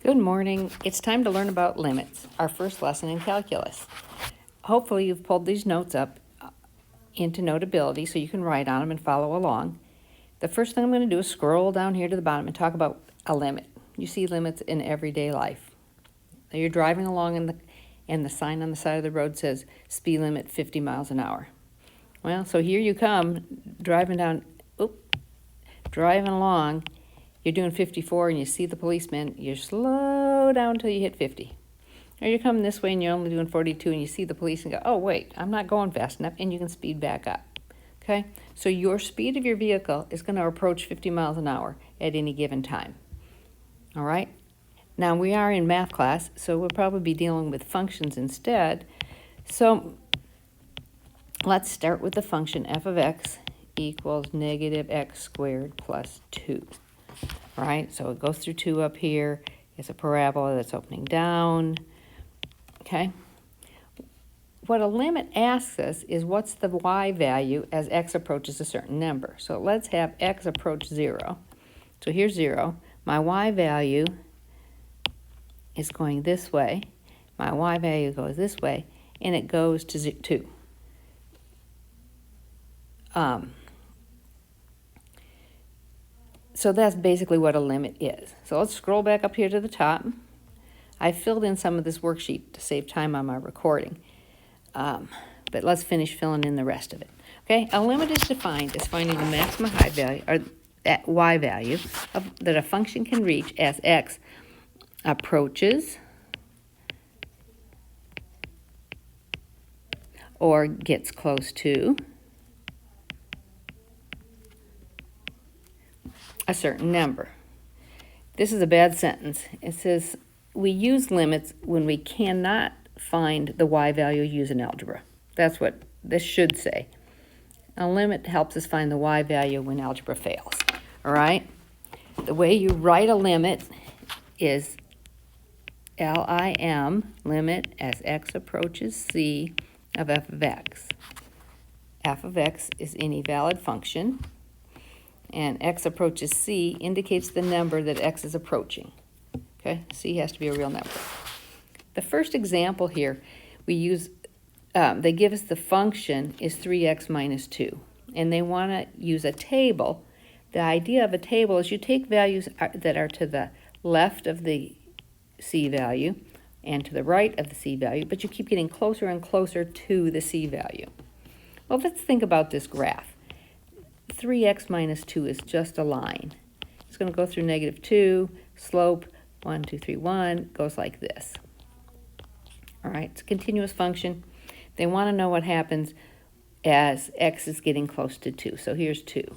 Good morning. It's time to learn about limits, our first lesson in calculus. Hopefully you've pulled these notes up into Notability so you can write on them and follow along. The first thing I'm going to do is scroll down here to the bottom and talk about a limit. You see limits in everyday life. You're driving along and the sign on the side of the road says speed limit 50 miles an hour. Well, so here you come driving along. You're doing 54 and you see the policeman, you slow down until you hit 50. Or you're coming this way and you're only doing 42 and you see the police and go, oh wait, I'm not going fast enough, and you can speed back up. Okay, so your speed of your vehicle is going to approach 50 miles an hour at any given time. All right, now we are in math class, so we'll probably be dealing with functions instead. So let's start with the function f of x equals negative x squared plus 2. All right, so it goes through 2 up here. It's a parabola that's opening down. Okay. What a limit asks us is what's the y value as x approaches a certain number. So let's have x approach 0. So here's 0. My y value is going this way. My y value goes this way, and it goes to 2. So that's basically what a limit is. So let's scroll back up here to the top. I filled in some of this worksheet to save time on my recording. But let's finish filling in the rest of it. Okay, a limit is defined as finding the maximum height value, or that y value, that a function can reach as x approaches or gets close to a certain number. This is a bad sentence. It says we use limits when we cannot find the y value using algebra. That's what this should say. A limit helps us find the y value when algebra fails. All right? The way you write a limit is LIM, limit as x approaches c of f of x. F of x is any valid function, and x approaches c indicates the number that x is approaching. Okay, c has to be a real number. The first example here, we use, they give us the function is 3x minus 2, and they want to use a table. The idea of a table is you take values that are to the left of the c value and to the right of the c value, but you keep getting closer and closer to the c value. Well, let's think about this graph. 3x minus 2 is just a line. It's going to go through negative 2, slope 1, 2, 3, 1, goes like this. All right, it's a continuous function. They want to know what happens as x is getting close to 2. So here's 2.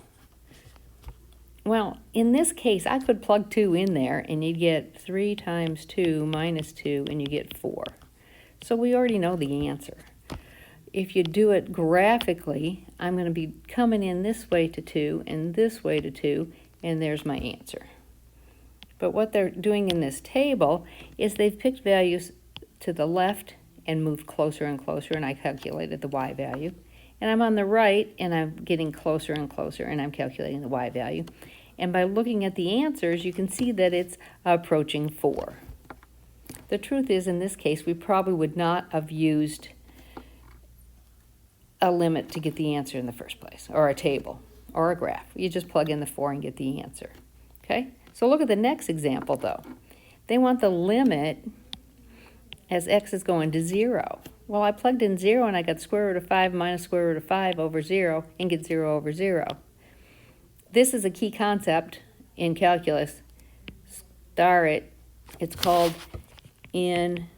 Well, in this case, I could plug 2 in there, and you'd get 3 times 2 minus 2, and you get 4. So we already know the answer. If you do it graphically, I'm going to be coming in this way to 2 and this way to 2, and there's my answer. But what they're doing in this table is they've picked values to the left and moved closer and closer, and I calculated the y value. And I'm on the right, and I'm getting closer and closer, and I'm calculating the y value. And by looking at the answers, you can see that it's approaching 4. The truth is, in this case, we probably would not have used a limit to get the answer in the first place, or a table, or a graph. You just plug in the 4 and get the answer. Okay? So look at the next example, though. They want the limit as x is going to 0. Well, I plugged in 0, and I got square root of 5 minus square root of 5 over 0, and get 0 over 0. This is a key concept in calculus. Star it. It's called indeterminate.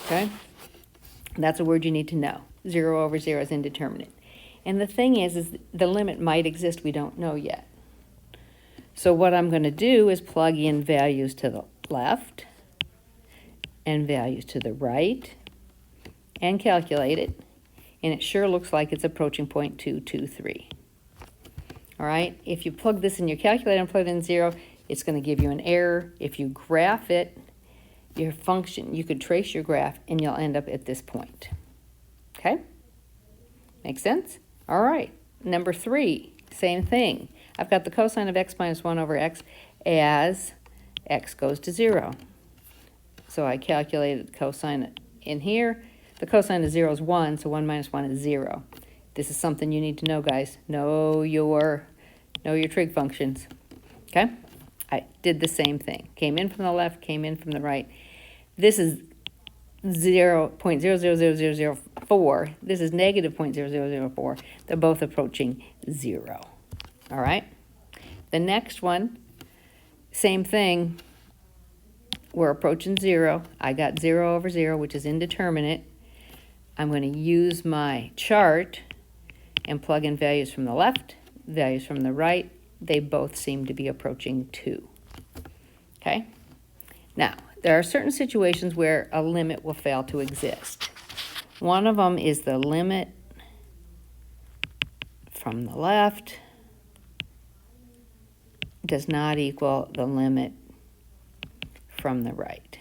Okay? That's a word you need to know. 0 over 0 is indeterminate. And the thing is the limit might exist. We don't know yet. So what I'm going to do is plug in values to the left and values to the right and calculate it. And it sure looks like it's approaching 0.223. All right? If you plug this in your calculator and plug it in 0, it's going to give you an error. If you graph it, your function, you could trace your graph, and you'll end up at this point. Okay? Make sense? All right. Number 3. Same thing. I've got the cosine of x minus 1 over x as x goes to 0. So I calculated cosine in here. The cosine of 0 is 1, so 1 minus 1 is 0. This is something you need to know, guys. Know your trig functions. Okay? I did the same thing. Came in from the left, came in from the right. This is 0.000004. This is negative 0.0004. They're both approaching 0. All right? The next one, same thing. We're approaching 0. I got 0 over 0, which is indeterminate. I'm going to use my chart and plug in values from the left, values from the right. They both seem to be approaching 2. Okay? Now, there are certain situations where a limit will fail to exist. One of them is the limit from the left does not equal the limit from the right.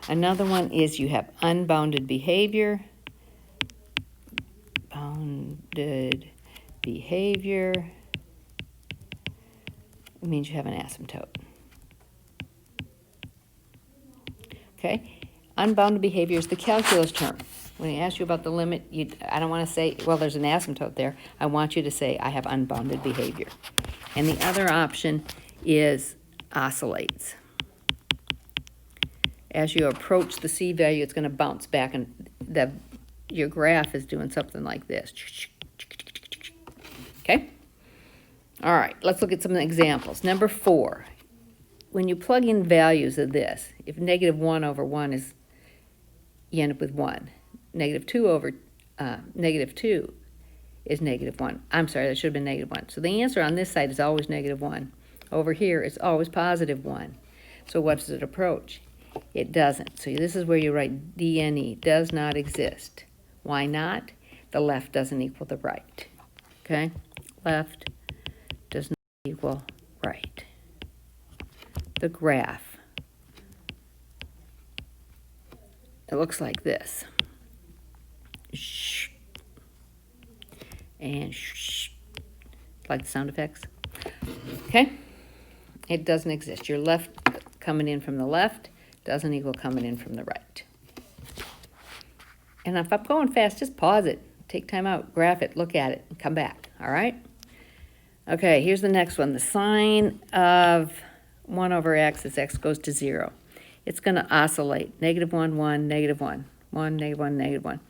Another one is you have unbounded behavior. Bounded behavior means you have an asymptote. Okay? Unbounded behavior is the calculus term. When I ask you about the limit, I don't want to say, well, there's an asymptote there. I want you to say, I have unbounded behavior. And the other option is oscillates. As you approach the C value, it's going to bounce back, and your graph is doing something like this. Okay? All right, let's look at some examples. Number 4, when you plug in values of this, if negative 1 over 1 is, you end up with 1. Negative 2 over negative 2 is negative 1. I'm sorry, that should have been negative 1. So the answer on this side is always negative 1. Over here, it's always positive 1. So what does it approach? It doesn't. So this is where you write DNE, does not exist. Why not? The left doesn't equal the right. Okay? Left does not equal right. The graph, it looks like this. Shh. And shh. Like the sound effects. Okay? It doesn't exist. Your left coming in from the left doesn't equal coming in from the right. And if I'm going fast, just pause it. Take time out, graph it, look at it, and come back. All right? Okay, here's the next one. The sine of 1 over x as x goes to 0. It's going to oscillate. Negative 1, 1, negative 1. 1, negative 1, negative 1.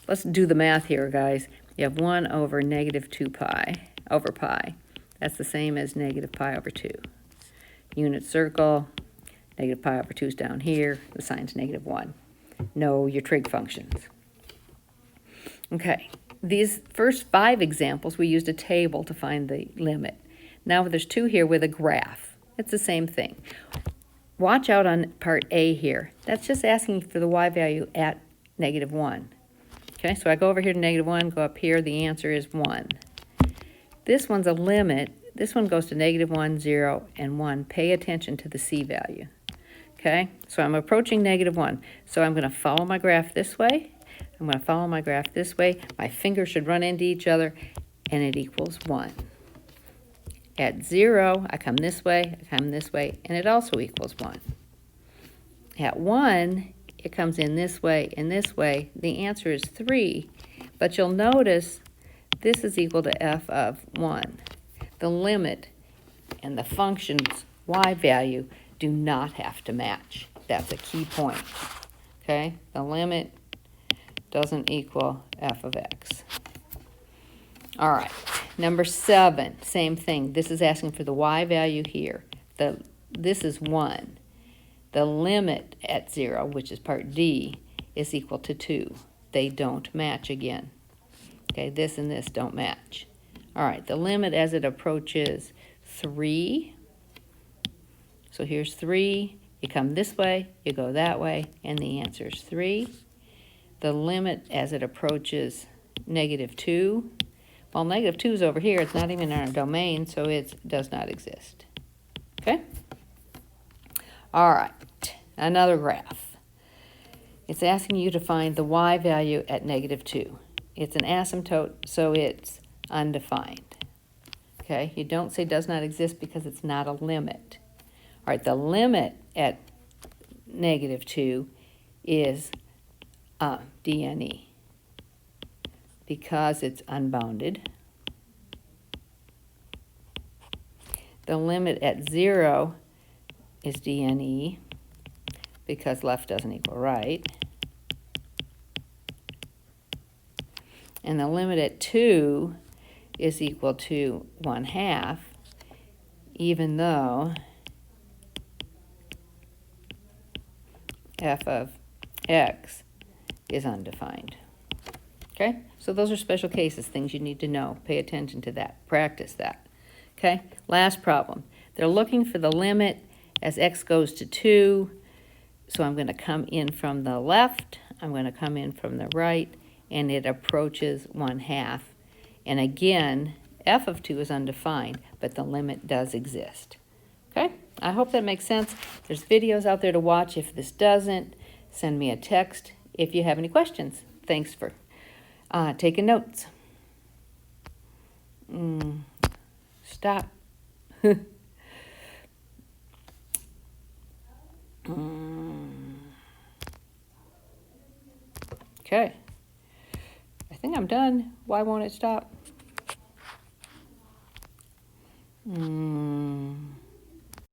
Let's do the math here, guys. You have 1 over negative 2 pi over pi. That's the same as negative pi over 2. Unit circle. Negative pi over 2 is down here. The sign's negative 1. Know your trig functions. Okay, these first 5 examples, we used a table to find the limit. Now there's 2 here with a graph. It's the same thing. Watch out on part A here. That's just asking for the y value at negative 1. Okay, so I go over here to negative 1, go up here, the answer is 1. This one's a limit. This one goes to negative 1, 0, and 1. Pay attention to the C value. Okay, so I'm approaching negative 1. So I'm going to follow my graph this way. I'm going to follow my graph this way. My fingers should run into each other, and it equals 1. At 0, I come this way, and it also equals 1. At 1, it comes in this way and this way. The answer is 3, but you'll notice this is equal to f of 1. The limit and the function's y value do not have to match. That's a key point. Okay? The limit doesn't equal f of x. All right. Number 7, same thing. This is asking for the y value here. This is 1. The limit at 0, which is part D, is equal to 2. They don't match again. Okay, this and this don't match. All right, the limit as it approaches 3. So here's 3. You come this way, you go that way, and the answer is 3. The limit as it approaches negative 2. Well, negative 2 is over here. It's not even in our domain, so it does not exist. Okay? All right, another graph. It's asking you to find the y value at -2. It's an asymptote, so it's undefined. Okay, you don't say does not exist because it's not a limit. All right, the limit at -2 is dne because it's unbounded. The limit at 0 is dne because left doesn't equal right. And the limit at 2 is equal to 1/2, even though f of x is undefined. Okay, so those are special cases, things you need to know. Pay attention to that, practice that. Okay, last problem. They're looking for the limit as x goes to 2, so I'm going to come in from the left, I'm going to come in from the right, and it approaches 1/2. And again, f of 2 is undefined, but the limit does exist. Okay, I hope that makes sense. There's videos out there to watch. If this doesn't, send me a text if you have any questions. Thanks for taking notes. Stop. Okay. I think I'm done. Why won't it stop?